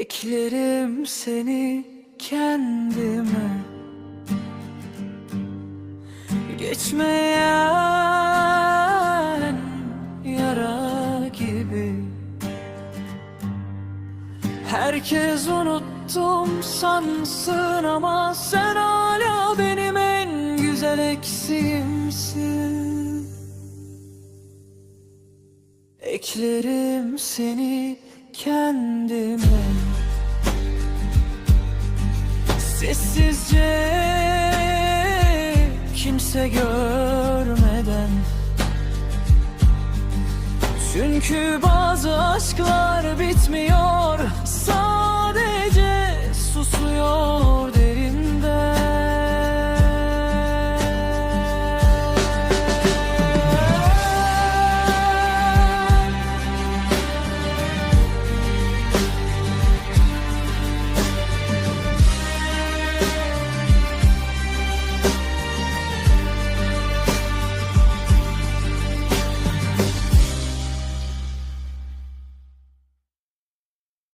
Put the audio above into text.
Eklerim seni kendime, geçmeyen yara gibi. Herkes unuttum sansın ama sen hala benim en güzel eksiğimsin. Eklerim seni kendime, sessizce, kimse görmeden. Çünkü bazı aşklar bitmiyor